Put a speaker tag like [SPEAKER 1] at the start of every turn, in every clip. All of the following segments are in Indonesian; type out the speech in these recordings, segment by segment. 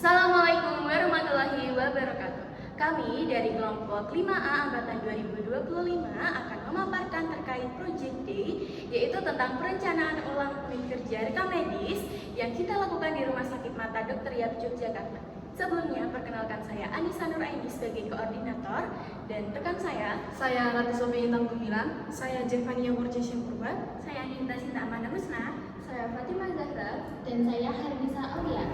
[SPEAKER 1] Assalamualaikum warahmatullahi wabarakatuh. Kami dari kelompok 5A angkatan 2025 akan memaparkan terkait Project Day, yaitu tentang perencanaan ulang unit kerja rekam medis yang kita lakukan di Rumah Sakit Mata Dr. Yap Yogyakarta. Sebelumnya, perkenalkan saya Anissa Nuraini sebagai koordinator dan rekan
[SPEAKER 2] Saya Rati Sofi Intang Gumilang, saya Jevania Murjisya Purba,
[SPEAKER 1] saya Ninta Sinta Amanda Musna,
[SPEAKER 3] saya Fatimah Zahra, dan saya Harnisa Aulia.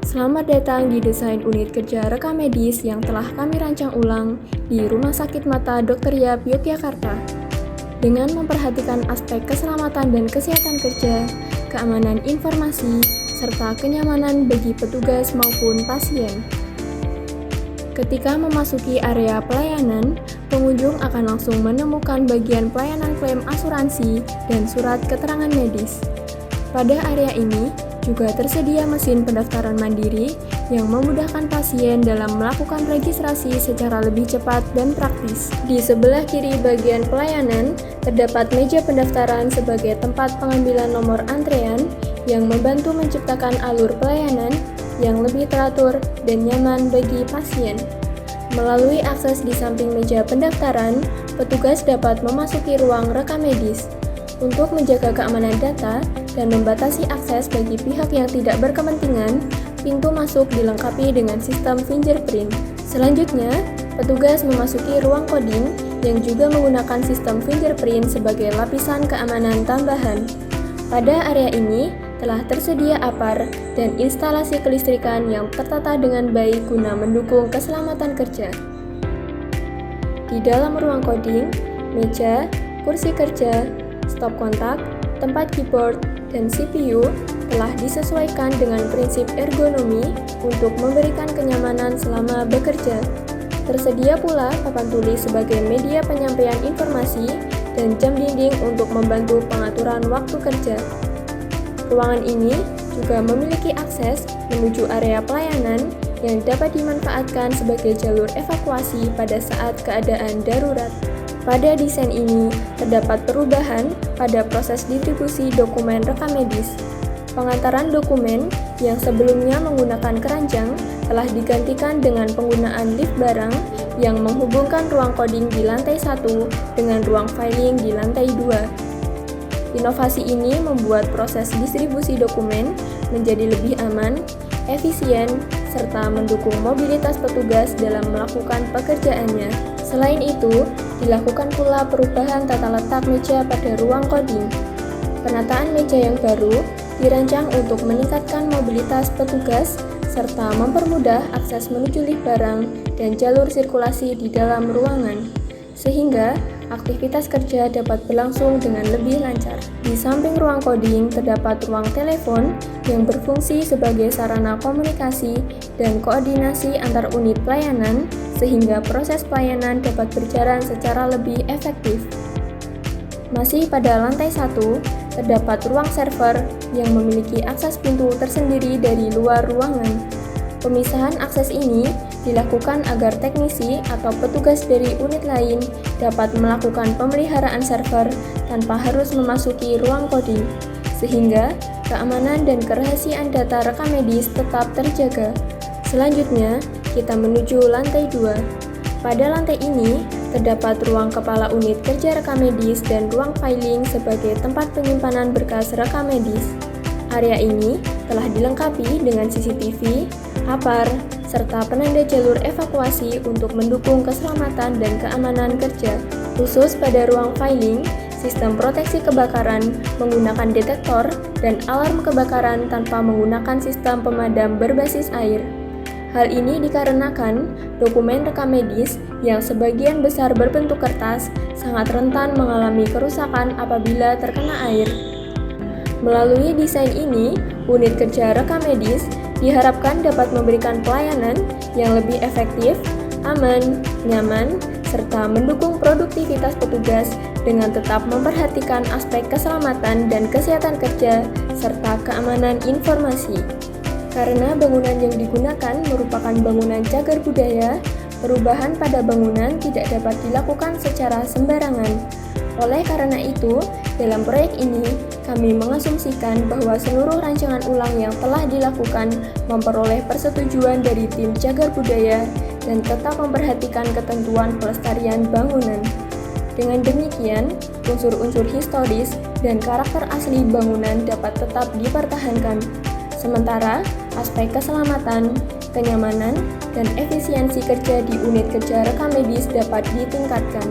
[SPEAKER 4] Selamat datang di desain unit kerja rekam medis yang telah kami rancang ulang di Rumah Sakit Mata Dr. Yap Yogyakarta. Dengan memperhatikan aspek keselamatan dan kesehatan kerja, keamanan informasi, serta kenyamanan bagi petugas maupun pasien. Ketika memasuki area pelayanan, pengunjung akan langsung menemukan bagian pelayanan klaim asuransi dan surat keterangan medis. Pada area ini juga tersedia mesin pendaftaran mandiri yang memudahkan pasien dalam melakukan registrasi secara lebih cepat dan praktis. Di sebelah kiri bagian pelayanan, terdapat meja pendaftaran sebagai tempat pengambilan nomor antrean yang membantu menciptakan alur pelayanan yang lebih teratur dan nyaman bagi pasien. Melalui akses di samping meja pendaftaran, petugas dapat memasuki ruang rekam medis. Untuk menjaga keamanan data dan membatasi akses bagi pihak yang tidak berkepentingan, pintu masuk dilengkapi dengan sistem fingerprint. Selanjutnya, petugas memasuki ruang coding yang juga menggunakan sistem fingerprint sebagai lapisan keamanan tambahan. Pada area ini, telah tersedia APAR dan instalasi kelistrikan yang tertata dengan baik guna mendukung keselamatan kerja. Di dalam ruang coding, meja, kursi kerja, stop kontak, tempat keyboard, dan CPU telah disesuaikan dengan prinsip ergonomi untuk memberikan kenyamanan selama bekerja. Tersedia pula papan tulis sebagai media penyampaian informasi dan jam dinding untuk membantu pengaturan waktu kerja. Ruangan ini juga memiliki akses menuju area pelayanan yang dapat dimanfaatkan sebagai jalur evakuasi pada saat keadaan darurat. Pada desain ini, terdapat perubahan pada proses distribusi dokumen rekam medis. Pengantaran dokumen yang sebelumnya menggunakan keranjang telah digantikan dengan penggunaan lift barang yang menghubungkan ruang coding di lantai 1 dengan ruang filing di lantai 2. Inovasi ini membuat proses distribusi dokumen menjadi lebih aman, efisien, serta mendukung mobilitas petugas dalam melakukan pekerjaannya. Selain itu, dilakukan pula perubahan tata letak meja pada ruang coding. Penataan meja yang baru dirancang untuk meningkatkan mobilitas petugas serta mempermudah akses menuju lift barang dan jalur sirkulasi di dalam ruangan, sehingga aktivitas kerja dapat berlangsung dengan lebih lancar. Di samping ruang coding terdapat ruang telepon yang berfungsi sebagai sarana komunikasi dan koordinasi antar unit pelayanan sehingga proses pelayanan dapat berjalan secara lebih efektif. Masih pada lantai 1, terdapat ruang server yang memiliki akses pintu tersendiri dari luar ruangan. Pemisahan akses ini dilakukan agar teknisi atau petugas dari unit lain dapat melakukan pemeliharaan server tanpa harus memasuki ruang coding, sehingga keamanan dan kerahasiaan data rekam medis tetap terjaga. Selanjutnya, kita menuju lantai 2. Pada lantai ini, terdapat ruang kepala unit kerja rekam medis dan ruang filing sebagai tempat penyimpanan berkas rekam medis. Area ini telah dilengkapi dengan CCTV, APAR, serta penanda jalur evakuasi untuk mendukung keselamatan dan keamanan kerja. Khusus pada ruang filing, sistem proteksi kebakaran menggunakan detektor dan alarm kebakaran tanpa menggunakan sistem pemadam berbasis air. Hal ini dikarenakan dokumen rekam medis yang sebagian besar berbentuk kertas sangat rentan mengalami kerusakan apabila terkena air. Melalui desain ini, unit kerja rekam medis diharapkan dapat memberikan pelayanan yang lebih efektif, aman, nyaman, serta mendukung produktivitas petugas dengan tetap memperhatikan aspek keselamatan dan kesehatan kerja serta keamanan informasi. Karena bangunan yang digunakan merupakan bangunan cagar budaya, perubahan pada bangunan tidak dapat dilakukan secara sembarangan. Oleh karena itu, dalam proyek ini, kami mengasumsikan bahwa seluruh rancangan ulang yang telah dilakukan memperoleh persetujuan dari tim cagar budaya dan tetap memperhatikan ketentuan pelestarian bangunan. Dengan demikian, unsur-unsur historis dan karakter asli bangunan dapat tetap dipertahankan. Sementara, aspek keselamatan, kenyamanan, dan efisiensi kerja di unit kerja rekam medis dapat ditingkatkan.